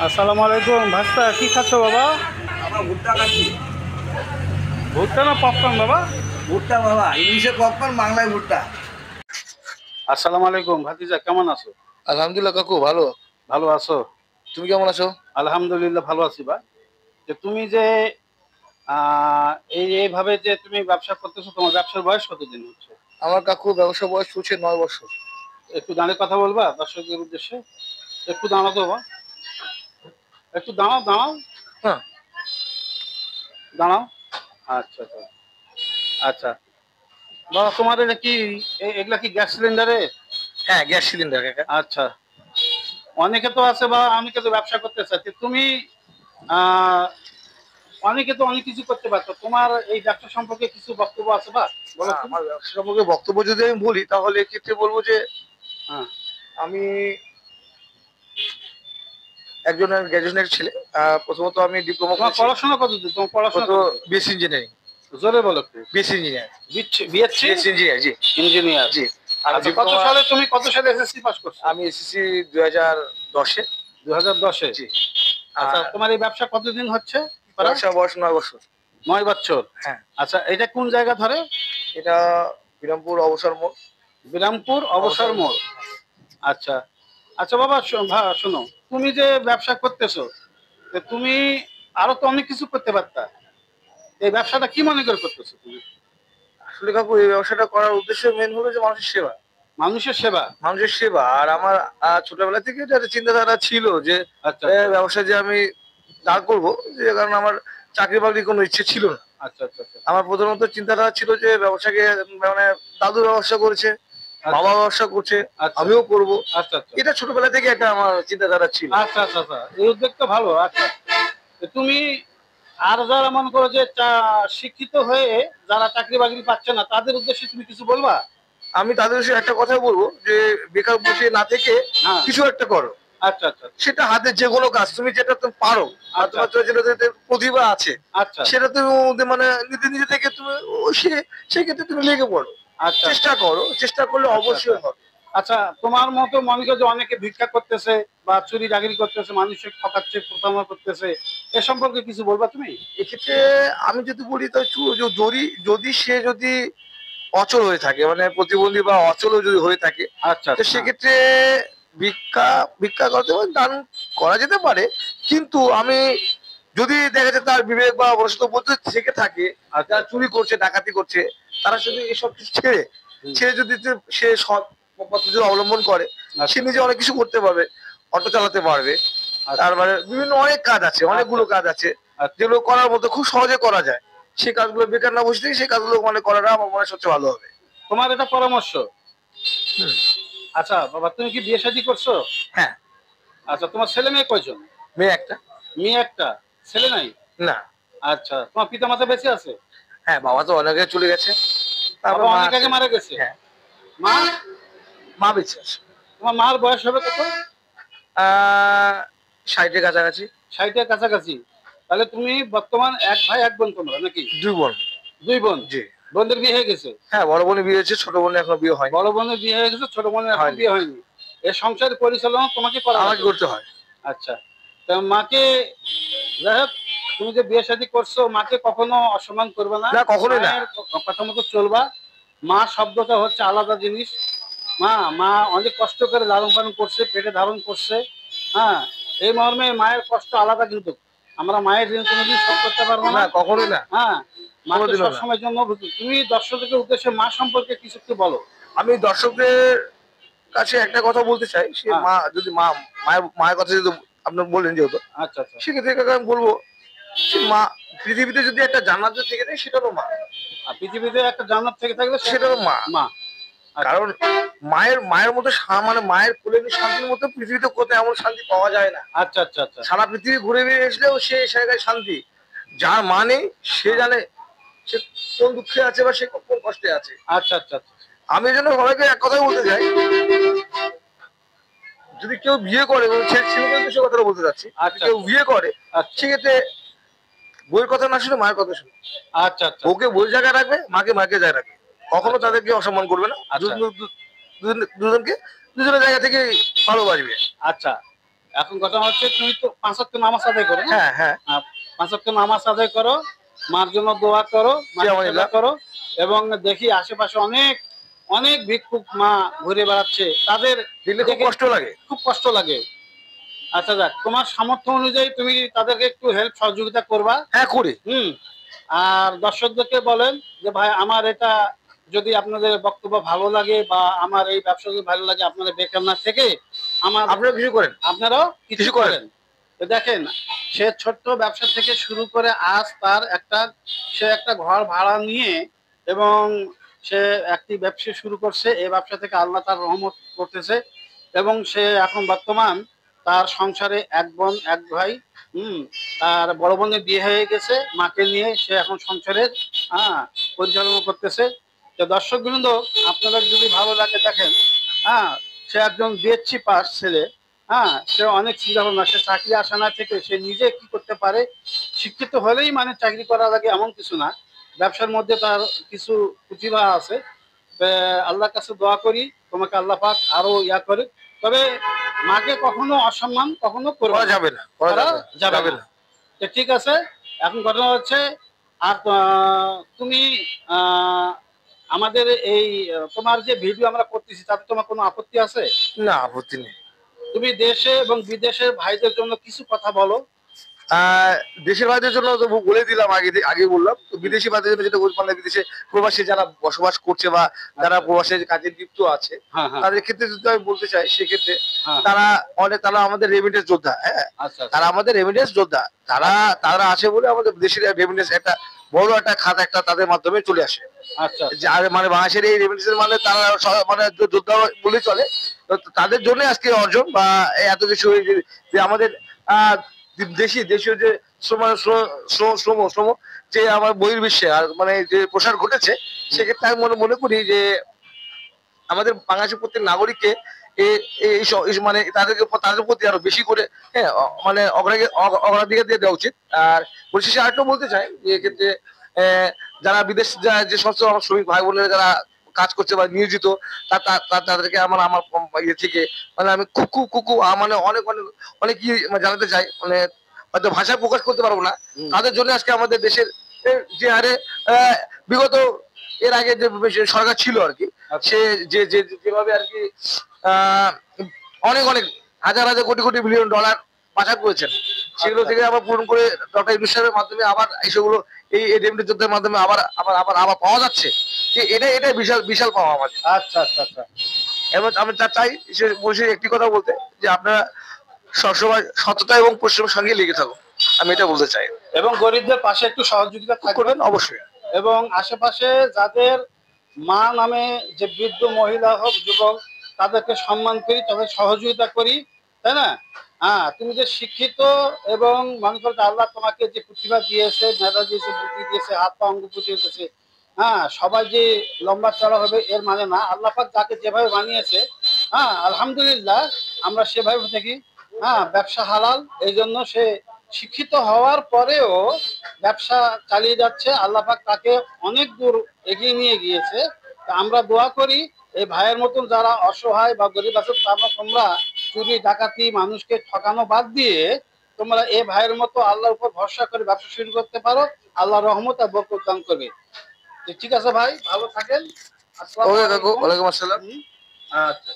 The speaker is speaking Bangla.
আসসালামু আলাইকুম ভাস্তা, কি খাচ্ছ বাবা? আমরা ভুট্টা খাচ্ছি। ভুট্টা না পপকর্ন বাবা? ভুট্টা বাবা, ইংলিশে পপকর্ন, বাংলায় ভুট্টা। আসসালামু আলাইকুম ভাতিজা, কেমন আছো? আলহামদুলিল্লাহ কাকু, ভালো। ভালো আছো? তুমি কেমন আছো? আলহামদুলিল্লাহ ভালো আছি। বা যে তুমি যে এইভাবে যে তুমি ব্যবসা করতেছো, তোমার ব্যবসার বয়স কতদিন হচ্ছে? আমার কাকু ব্যবসা বয়স চলছে 9 বছর। একটু দাঁড়িয়ে কথা বলবা দর্শকদের উদ্দেশ্যে? একটু দাঁড়াও তো বাবা, একটু দাঁড়াও দাঁড়াও হ্যাঁ। দাঁড়াও। আচ্ছা আচ্ছা আচ্ছা বাবা, তোমার এটা কি এগুলা কি গ্যাস সিলিন্ডারে? হ্যাঁ, গ্যাস সিলিন্ডার কাকা। আচ্ছা, অনেকে তো আছে বা অনেকে তো ব্যবসা করতে চাচ্ছে, তুমি আহ অনেকে তো অনেক কিছু করতে পারতো, তোমার এই ব্যবসা সম্পর্কে কিছু বক্তব্য আছে বা বলো তুমি? আমার ব্যবসা সম্পর্কে বক্তব্য যদি আমি বলি তাহলে এক্ষেত্রে বলবো যে হ্যাঁ, আমি একজনের গ্র্যাজুয়েটের ছেলে। প্রথমত আমি ডিপ্লোমা তোমার করেছি। পড়াশোনা কতদূর? তোমার পড়াশোনা কত? কতদূর? BSc engineering. জোরে বলো একটু। BSc engineer. BSc BSc engineer, জি। ইঞ্জিনিয়ার। জি। আর আচ্ছা, কত সালে তুমি কত সালে এসএসসি পাস করছো? আমি এসএসসি 2010-এ। 2010-এ? জি। আচ্ছা, আর তোমার এই ব্যবসা কতদিন হচ্ছে? ব্যবসা বয়স 9 বছর। 9 বছর? হ্যাঁ। আচ্ছা, এটা কোন জায়গা ধরে? এটা বিরামপুর অবসর মোড়। বিরামপুর অবসর মোড়। আচ্ছা আচ্ছা বাবা, শোনো, তুমি যে ব্যবসা করতেছো, তো তুমি আরো তো অনেক কিছু করতে পারতা। এই ব্যবসাটা কি মনে করে করতেছো তুমি? আসলে কাকু, এই ব্যবসাটা করার উদ্দেশ্য মেন হলো যে মানুষের সেবা। মানুষের সেবা? মানুষের সেবা। আর আমার ছোটবেলা থেকে এটা একটা চিন্তাধারা ছিল যে আচ্ছা আচ্ছা ব্যবসা যে আমি দাঁড় করবো, যে কারণ আমার চাকরি বাকরির কোনো ইচ্ছে ছিল না। আচ্ছা আচ্ছা আচ্ছা আমার প্রধানত চিন্তাধারা ছিল যে ব্যবসাকে, মানে দাদু ব্যবসা করেছে, বাবা ব্যবসা করছে, আচ্ছা আমিও করবো। আচ্ছা আচ্ছা এটা ছোটবেলা থেকে একটা আমার চিন্তাধারা ছিল। আচ্ছা আচ্ছা আচ্ছা, এই উদ্যোগ তো ভালো। আচ্ছা, তো তুমি আর যারা মনে করো যে শিক্ষিত হয়ে যারা চাকরি বাকরি পাচ্ছে না, তাদের উদ্দেশ্যে তুমি কিছু বলবা? আমি তাদের সাথে একটা কথা বলবো যে বেকার বসে না থেকে হ্যাঁ। কিছু একটা করো। আচ্ছা আচ্ছা সেটা হাতের যে কোনো কাজ, তুমি যেটা তুমি পারো, আর আচ্ছা তোমার যেটাতে প্রতিভা আছে, আচ্ছা সেটা তুমি মানে নিজে নিজে থেকে তুমি সেক্ষেত্রে তুমি লেগে পড়ো। আচ্ছা চেষ্টা করো, চেষ্টা করলে আচ্ছা অবশ্যই আচ্ছা হবে। আচ্ছা, তোমার মতো মনে করো যে অনেকে ভিক্ষা করতেছে বা চুরি চাকরি করতেছে, মানুষকে ঠকাচ্ছে, প্রতারণা করতেছে, এ সম্পর্কে কিছু বলবা তুমি? এক্ষেত্রে আমি যদি বলি তো যদি যদি সে যদি অচল হয়ে থাকে, মানে প্রতিবন্ধী বা অচল যদি হয়ে থাকে, আচ্ছা তো আচ্ছা সেক্ষেত্রে ভিক্ষা ভিক্ষা করতে পারে, দান করা যেতে পারে। কিন্তু আমি যদি দেখা যায় তার বিবেক বা বশত বুদ্ধি থেকে থাকে, আর যারা চুরি করছে, ডাকাতি করছে, তারা যদি এসব কিছু ছেড়ে ছেড়ে যদি সে সৎ পথ যদি অবলম্বন করে, সে নিজে অনেক কিছু করতে পারবে। অটো চালাতে পারবে, তারপরে বিভিন্ন অনেক কাজ আছে, অনেকগুলো কাজ আছে যেগুলো করার মতো খুব সহজে করা যায়। সেই কাজগুলো বেকার না বসে থেকে সেই কাজগুলো মানে করাটা আমার মনে হয় সবচেয়ে ভালো হবে। তোমার এটা পরামর্শ? হুম। আচ্ছা বাবা, তুমি কি বিয়ে শাদী করছো? হ্যাঁ। আচ্ছা, তোমার ছেলে মেয়ে কয়জন? মেয়ে একটা। মেয়ে একটা, ছেলে নাই? না। আচ্ছা, তোমার পিতা মাতা বেঁচে আছে? হ্যাঁ, বাবা তো অনেক আগে চলে গেছে। তারপর বাবা মা অনেক আছে। আগে মারা গেছে? হ্যাঁ। মা? মা বেঁচে আছে। তোমার মার বয়স হবে কত? 60-এর কাছাকাছি। 60-এর কাছাকাছি? তাহলে তুমি বর্তমান এক ভাই এক বোন তোমরা নাকি? 2 বোন। 2 বোন? জি। বোনদের বিয়ে হয়ে গেছে? হ্যাঁ, বড় বোনের বিয়ে হয়েছে, ছোট বোনের এখনো বিয়ে হয়নি। বড় বোনের বিয়ে হয়ে গেছে, ছোট বোনের এখন হয়নি। বিয়ে হয়নি। এই সংসার পরিচালনা তোমাকে করা আমাকে লাগে? করতে হয়। আচ্ছা, তা মাকে, যাই হোক, তুমি যে বিয়ে শাদী করছো, মাকে কখনো অসম্মান করবে না। না, কখনোই না। মায়ের কথা মতো চলবা। মা শব্দটা হচ্ছে আলাদা জিনিস। মা মা অনেক কষ্ট করে লালন পালন করছে, পেটে ধারণ করছে। হ্যাঁ, এই মর্মে মায়ের কষ্ট আলাদা, কিন্তু আমরা মায়ের ঋণ কোনোদিন শোধ করতে পারবো না, না। কখনোই না। হ্যাঁ, মাকে কোনোদিনও না। সবসময়ের জন্য তুমি দর্শকদের উদ্দেশ্যে মা সম্পর্কে কিছু একটু বলো। আমি দর্শকদের কাছে একটা কথা বলতে চাই, সে হ্যাঁ। মা যদি মায়ের কথা যদি আপনার বললেন যেহেতু, আচ্ছা আচ্ছা সেক্ষেত্রে কাকা আমি বলবো সে মা পৃথিবীতে যদি একটা জান্নাত থেকে দেয় সেটারও মা। আর পৃথিবীতে একটা জান্নাত থেকে থাকলে সেটারও মা। মা। আচ্ছা। কারণ মায়ের মতো মানে মায়ের কোলে শান্তির মতো পৃথিবীতে কোথাও এমন শান্তি পাওয়া যায় না। আচ্ছা আচ্ছা আচ্ছা সারা পৃথিবী ঘুরে বেরিয়ে এসলেও সে জায়গায় শান্তি। যার মা নেই সে জানে সে কোন দুঃখে আছে বা সে কোন কষ্টে আছে। আচ্ছা আচ্ছা আচ্ছা আমি যেন সবাইকে এক কথাই বলতে চাই, যদি কেউ বিয়ে করে, ছেলেমেয়েদের সে কথাটা বলতে চাচ্ছি, যদি কেউ বিয়ে করে আচ্ছা সেক্ষেত্রে বউয়ের কথা না শুনে মায়ের কথা শুনে। আচ্ছা আচ্ছা বউকে বউয়ের জায়গায় রাখবে, মাকে মাকে জায়গায় রাখবে, কখনো আচ্ছা। তাদেরকে অসম্মান করবে না। আচ্ছা। দুজনকে দুজনের জায়গা থেকে ভালোবাসবে। আচ্ছা, এখন ঘটনা হচ্ছে তুমি তো 5 ওয়াক্ত নামাজ আদায় করো না? হ্যাঁ হ্যাঁ। 5 ওয়াক্ত নামাজ আদায় করো, মার জন্য দোয়া করো, জি, মাকে সেবা আলহামদুলিল্লাহ। করো। এবং দেখি আশেপাশে অনেক অনেক ভিক্ষুক মা ঘুরে বেড়াচ্ছে, তাদের দিলে খুব দেখে কষ্ট লাগে। খুব কষ্ট লাগে। আচ্ছা যাক, তোমার সামর্থ্য অনুযায়ী তুমি তাদেরকে একটু হেল্প সহযোগিতা করবা। হ্যাঁ করি। হুম। আর দর্শকদেরকে বলেন যে ভাই আমার এটা যদি আপনাদের বক্তব্য ভালো লাগে বা আমার এই ব্যবসা যদি ভালো লাগে, আপনারা বেকার না থেকে আমার আপনারা কিছু করেন। আপনারাও কিছু কিছু করেন। করেন। তো দেখেন, সে ছোট্ট ব্যবসা থেকে শুরু করে আজ তার সে একটা ঘর ভাড়া নিয়ে এবং সে একটি ব্যবসা শুরু করছে। এই ব্যবসা থেকে আল্লাহ তার রহমত করতেছে এবং সে এখন বর্তমান তার সংসারে এক বোন এক ভাই। হুম। তার বড় বোনের বিয়ে হয়ে গেছে, মাকে নিয়ে সে এখন সংসারের হ্যাঁ পরিচালনা করতেছে। তো দর্শক বৃন্দ, আপনাদের যদি ভালো লাগে দেখেন, হ্যাঁ সে একজন বিএসসি পাস ছেলে। হ্যাঁ, সে অনেক চিন্তা ভাবনা, সে চাকরি আশা না থেকে সে নিজে কি করতে পারে। শিক্ষিত হলেই মানে চাকরি করা লাগে এমন কিছু না, ব্যবসার মধ্যে তার কিছু প্রতিভা আছে। আল্লাহর কাছে দোয়া করি তোমাকে আল্লাহ পাক আরো ইয়া করে। তবে মাকে কখনো অসম্মান কখনো করবে করা না, যাবে না, করা করা যাবে যাবে না। না। তো ঠিক আছে, এখন ঘটনা হচ্ছে আর তুমি আহ, আমাদের এই তোমার যে ভিডিও আমরা করতেছি তাতে তোমার কোনো আপত্তি আছে? না, আপত্তি নেই। তুমি দেশে এবং বিদেশের ভাইদের জন্য কিছু কথা বলো। আহ দেশের ভাইদের জন্য তো বলে দিলাম, আগে বললাম। তো বিদেশি ভাইদের জন্য যেটা বলছি, মানে বিদেশে প্রবাসী যারা বসবাস করছে বা যারা প্রবাসের কাজে লিপ্ত আছে, হ্যাঁ হ্যাঁ তাদের ক্ষেত্রে যদি আমি বলতে চাই, সেক্ষেত্রে হ্যাঁ। তারা আমাদের রেমিটেন্স যোদ্ধা। হ্যাঁ, আচ্ছা আচ্ছা তারা আমাদের রেমিটেন্স যোদ্ধা। তারা আছে বলে আমাদের দেশের রেমিটেন্স একটা বড় একটা খাত একটা তাদের মাধ্যমে চলে আসে। আচ্ছা যে আর মানে বাংলাদেশের এই রেমিটেন্স মানে তারা মানে যোদ্ধা বলে চলে। তো তাদের জন্য আজকে অর্জন বা এত কিছু যে আমাদের আহ দেশীয় যে শ্রম শ্রম শ্রম যে আমার বহির্বিশ্বে আর মানে যে প্রসার ঘটেছে, সেক্ষেত্রে আমি মনে করি যে আমাদের বাংলাদেশের প্রত্যেক নাগরিককে মানে তাদের প্রতি আরো বেশি করে, হ্যাঁ, মানে অগ্রাধিকার দিয়ে দেওয়া উচিত। আর পরিশেষে আরেকটা বলতে চাই যে এক্ষেত্রে যারা বিদেশ যে সমস্ত আমার শ্রমিক ভাই বোনেরা যারা কাজ করছে বা নিয়োজিত, তাদেরকে আমার ইয়ে থেকে মানে আমি খুব খুব খুব খুব মানে অনেক অনেক অনেক কি মানে জানাতে চাই, মানে হয়তো ভাষায় প্রকাশ করতে পারবো না। তাদের জন্য আজকে আমাদের দেশের যে হারে বিগত এর আগে যে সরকার ছিল আর কি, সে যেভাবে আর কি আহ অনেক অনেক হাজার হাজার কোটি কোটি বিলিয়ন ডলার পাচার করেছেন, সেগুলো থেকে আবার পূরণ করে ডক্টর ইউনূস সাহেবের মাধ্যমে আবার সেগুলো এই রেমিটেন্স যুদ্ধের মাধ্যমে আবার আবার আবার আবার পাওয়া যাচ্ছে। যে এটাই বিশাল বিশাল পাওয়া আমাদের। আচ্ছা আচ্ছা আচ্ছা। এবং আমি চাই পরিশেষে একটি কথা বলতে, যে আপনারা সবসময় সততা এবং পরিশ্রমের সঙ্গে লেগে থাকুন, আমি এটা বলতে চাই। এবং গরিবদের পাশে একটু সহযোগিতা থাকবেন করবেন অবশ্যই। এবং আশেপাশে যাদের মা নামে যে বৃদ্ধ মহিলা হোক যুবক, তাদেরকে সম্মান করি, তাদের সহযোগিতা করি, তাই না? হ্যাঁ, তুমি যে শিক্ষিত এবং মনে করো যে আল্লাহ তোমাকে যে প্রতিভা দিয়েছে, মেধা দিয়েছে, বুদ্ধি দিয়েছে, হাত পা অঙ্গ দিয়েছে, হ্যাঁ সবাই যে লম্বা চড়া হবে এর মানে না। আল্লাহ পাক যাকে যেভাবে বানিয়েছে, হ্যাঁ আলহামদুলিল্লাহ আমরা সেভাবে থাকি। হ্যাঁ, ব্যবসা হালাল, এই জন্য সে শিক্ষিত হওয়ার পরেও ব্যবসা চালিয়ে যাচ্ছে। আল্লাহ পাক তাকে অনেক দূর এগিয়ে নিয়ে গিয়েছে। তা আমরা দোয়া করি এই ভাইয়ের মতন যারা অসহায় বা গরিব আছে, তোমরা চুরি ডাকাতি মানুষকে ঠকানো বাদ দিয়ে তোমরা এই ভাইয়ের মতো আল্লাহর উপর ভরসা করে ব্যবসা শুরু করতে পারো। আল্লাহ রহমত আর বরকত দান করবে। তো ঠিক আছে ভাই, ভালো থাকেন। আসসালামু ওকে কাকু, আলাইকুম। ওয়ালাইকুম আসসালাম। হুম, আচ্ছা।